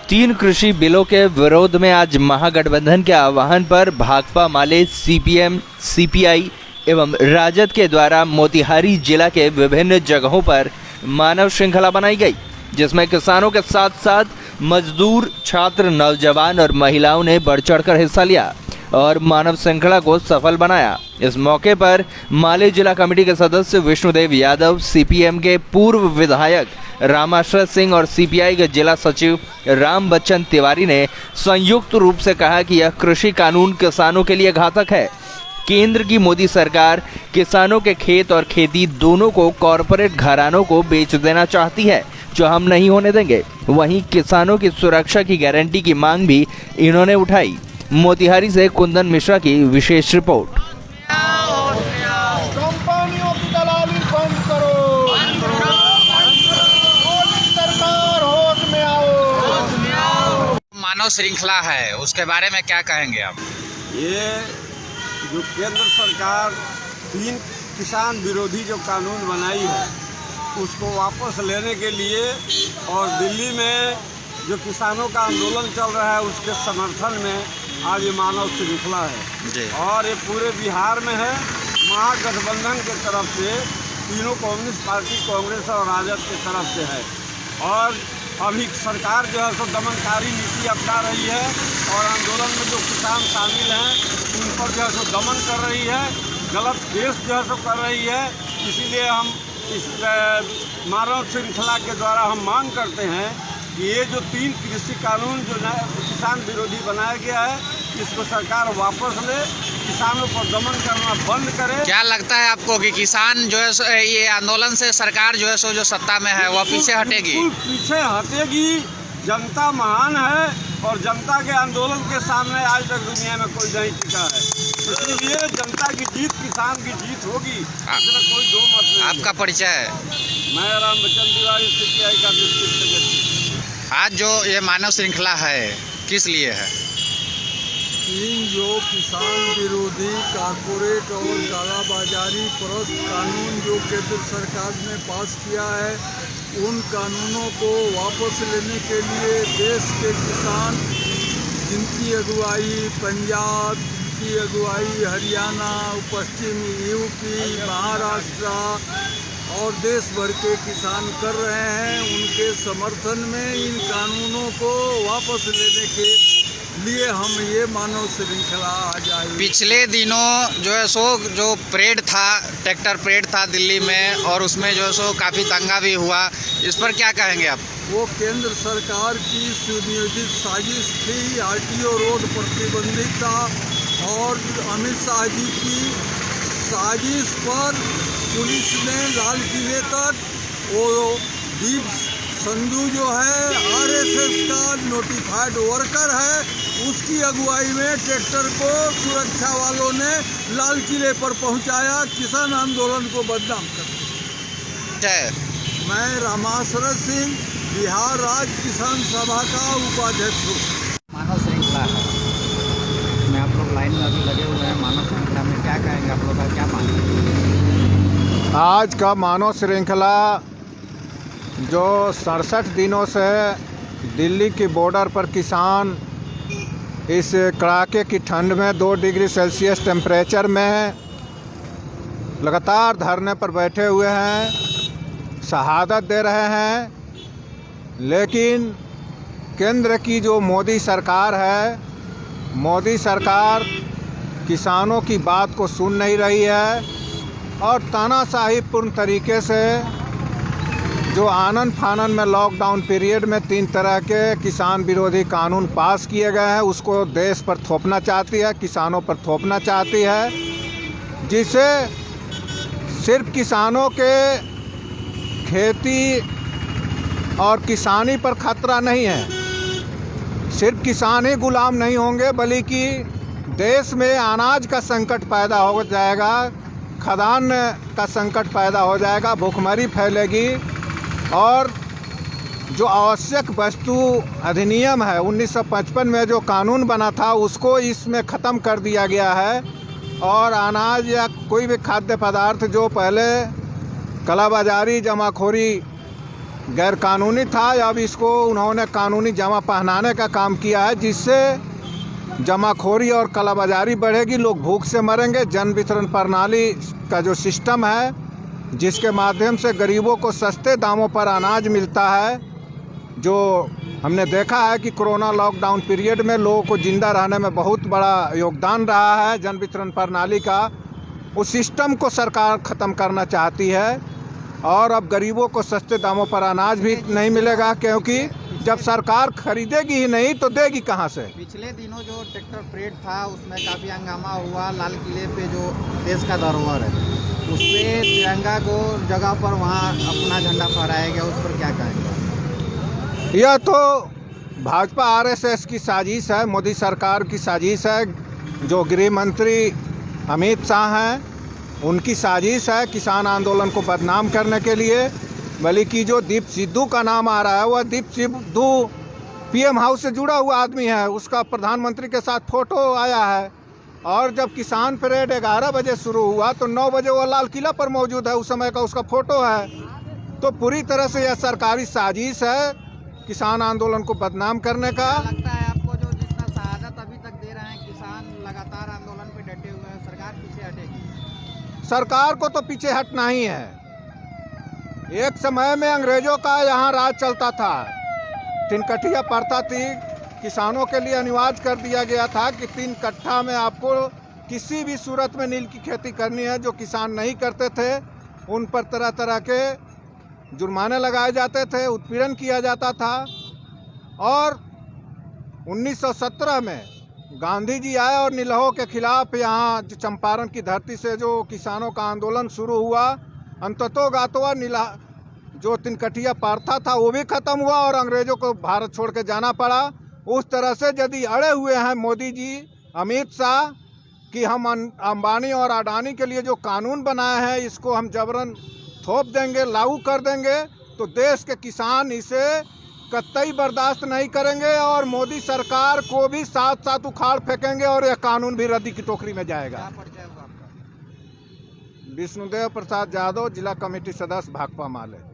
तीन कृषि बिलों के विरोध में आज महागठबंधन के आह्वान पर भाकपा माले, सीपीएम, सीपीआई एवं राजद के द्वारा मोतिहारी जिला के विभिन्न जगहों पर मानव श्रृंखला बनाई गई, जिसमें किसानों के साथ साथ मजदूर, छात्र, नौजवान और महिलाओं ने बढ़ चढ़कर हिस्सा लिया और मानव श्रृंखला को सफल बनाया। इस मौके पर माले जिला कमेटी के सदस्य विष्णुदेव यादव, सीपीएम के पूर्व विधायक रामाश्रय सिंह और सीपीआई के जिला सचिव राम बच्चन तिवारी ने संयुक्त रूप से कहा कि यह कृषि कानून किसानों के लिए घातक है। केंद्र की मोदी सरकार किसानों के खेत और खेती दोनों को कॉरपोरेट घरानों को बेच देना चाहती है, जो हम नहीं होने देंगे। वहीं किसानों की सुरक्षा की गारंटी की मांग भी इन्होंने उठाई। मोतिहारी से कुंदन मिश्रा की विशेष रिपोर्ट। कंपनियों की दलाली बंद करो, मोदी सरकार होश में आओ। मानव श्रृंखला है, उसके बारे में क्या कहेंगे आप? ये जो केंद्र सरकार तीन किसान विरोधी जो कानून बनाई है उसको वापस लेने के लिए और दिल्ली में जो किसानों का आंदोलन चल रहा है उसके समर्थन में आज ये मानव श्रृंखला है जी। और ये पूरे बिहार में है। महागठबंधन के तरफ से तीनों कम्युनिस्ट पार्टी, कांग्रेस और राजद के तरफ से है और अभी सरकार जो है सो दमनकारी नीति अपना रही है और आंदोलन में जो किसान शामिल हैं उन पर जो है सो दमन कर रही है, गलत केस जो है सो कर रही है। इसीलिए हम इस मानव श्रृंखला के द्वारा हम मांग करते हैं कि ये जो तीन कृषि कानून जो किसान विरोधी बनाया गया है इसको सरकार वापस ले, किसानों पर दमन करना बंद करे। क्या लगता है आपको कि किसान जो है ये आंदोलन से सरकार जो है सो जो सत्ता में है वह पीछे हटेगी? बिल्कुल पीछे हटेगी। जनता महान है और जनता के आंदोलन के सामने आज तक दुनिया में कोई नहीं टिका है। इसलिए जनता की जीत, किसान की जीत होगी, इसमें कोई दो मत नहीं। आपका परिचय है? मैं राम बच्चन तिवारी, सीपीआई का डिस्ट्रिक्ट सेक्रेटरी। आज जो ये मानव श्रृंखला है किस लिए है? तीन जो किसान विरोधी कारपोरेट और कालाबाजारी परस्त कानून जो केंद्र सरकार ने पास किया है उन कानूनों को वापस लेने के लिए देश के किसान जिनकी अगुवाई पंजाब, जिनकी अगुवाई हरियाणा, पश्चिमी यूपी, महाराष्ट्र और देश भर के किसान कर रहे हैं, उनके समर्थन में इन कानूनों को वापस लेने के लिए हम ये मानव श्रृंखला आज आए। पिछले दिनों जो है सो जो परेड था, ट्रैक्टर परेड था दिल्ली में और उसमें जो है सो काफ़ी दंगा भी हुआ, इस पर क्या कहेंगे आप? वो केंद्र सरकार की सुनियोजित साजिश थी। आरटीओ रोड प्रतिबंधित था और अमित शाह जी की साजिश पर पुलिस ने लाल किले तक वो दीप संधू जो है आरएसएस का नोटिफाइड वर्कर है, उसकी अगुवाई में ट्रैक्टर को सुरक्षा वालों ने लाल किले पर पहुंचाया, किसान आंदोलन को बदनाम कर। मैं रामाश्रय सिंह, बिहार राज्य किसान सभा का उपाध्यक्ष हूँ। मानव श्रृंखला है, मैं आप लोग लाइन में अभी लगे हुए हैं। मानव श्रृंखला में क्या कहेंगे, आप लोग का क्या मानना? आज का मानव श्रृंखला जो 67 दिनों से दिल्ली की बॉर्डर पर किसान इस कड़ाके की ठंड में 2 डिग्री सेल्सियस टेम्परेचर में लगातार धरने पर बैठे हुए हैं, शहादत दे रहे हैं। लेकिन केंद्र की जो मोदी सरकार है, मोदी सरकार किसानों की बात को सुन नहीं रही है और तानाशाहीपूर्ण तरीके से जो आनन फानन में लॉकडाउन पीरियड में 3 तरह के किसान विरोधी कानून पास किए गए हैं उसको देश पर थोपना चाहती है, किसानों पर थोपना चाहती है, जिससे सिर्फ किसानों के खेती और किसानी पर खतरा नहीं है, सिर्फ किसान ही गुलाम नहीं होंगे बल्कि देश में अनाज का संकट पैदा हो जाएगा, खदान का संकट पैदा हो जाएगा, भूखमरी फैलेगी और जो आवश्यक वस्तु अधिनियम है 1955 में जो कानून बना था उसको इसमें ख़त्म कर दिया गया है और अनाज या कोई भी खाद्य पदार्थ जो पहले कालाबाजारी, जमाखोरी गैर कानूनी था। अब इसको उन्होंने कानूनी जमा पहनाने का काम किया है, जिससे जमाखोरी और कालाबाजारी बढ़ेगी, लोग भूख से मरेंगे। जन वितरण प्रणाली का जो सिस्टम है, जिसके माध्यम से गरीबों को सस्ते दामों पर अनाज मिलता है, जो हमने देखा है कि कोरोना लॉकडाउन पीरियड में लोगों को ज़िंदा रहने में बहुत बड़ा योगदान रहा है जन वितरण प्रणाली का, उस सिस्टम को सरकार ख़त्म करना चाहती है। और अब गरीबों को सस्ते दामों पर अनाज भी नहीं मिलेगा, क्योंकि जब सरकार खरीदेगी ही नहीं तो देगी कहाँ से। पिछले दिनों जो ट्रैक्टर परेड था उसमें काफ़ी हंगामा हुआ। लाल किले पे जो देश का धरोहर है उस पर तिरंगा को जगह पर वहाँ अपना झंडा फहराया गया, उस पर क्या कहेंगे? यह तो भाजपा आरएसएस की साजिश है, मोदी सरकार की साजिश है। जो गृह मंत्री अमित शाह हैं उनकी साजिश है किसान आंदोलन को बदनाम करने के लिए। बल्कि जो दीप सिद्धू का नाम आ रहा है, वह दीप सिद्धू पीएम हाउस से जुड़ा हुआ आदमी है, उसका प्रधानमंत्री के साथ फोटो आया है। और जब किसान परेड 11 बजे शुरू हुआ तो 9 बजे वो लाल किला पर मौजूद है, उस समय का उसका फोटो है। तो पूरी तरह से यह सरकारी साजिश है किसान आंदोलन को बदनाम करने का। लगता है आपको जो जितना शहादत अभी तक दे रहे हैं किसान लगातार आंदोलन पे डटे हुए हैं, सरकार पीछे हटेगी? सरकार को तो पीछे हटना ही है। एक समय में अंग्रेजों का यहाँ राज चलता था, 3 कट्ठिया प्रथा थी, किसानों के लिए अनिवार्य कर दिया गया था कि 3 कट्ठा में आपको किसी भी सूरत में नील की खेती करनी है। जो किसान नहीं करते थे उन पर तरह तरह के जुर्माने लगाए जाते थे, उत्पीड़न किया जाता था। और 1917 में गांधी जी आए और निलहों के खिलाफ यहाँ चंपारण की धरती से जो किसानों का आंदोलन शुरू हुआ, अंततोगत्वा जो 3 कट्ठिया प्रथा था वो भी ख़त्म हुआ और अंग्रेज़ों को भारत छोड़ के जाना पड़ा। उस तरह से यदि अड़े हुए हैं मोदी जी, अमित शाह, कि हम अंबानी और अडानी के लिए जो कानून बनाए हैं इसको हम जबरन थोप देंगे, लागू कर देंगे, तो देश के किसान इसे कतई बर्दाश्त नहीं करेंगे और मोदी सरकार को भी साथ साथ उखाड़ फेंकेंगे और यह कानून भी रद्दी की टोकरी में जाएगा। विष्णुदेव प्रसाद यादव, जिला कमेटी सदस्य, भाकपा माले।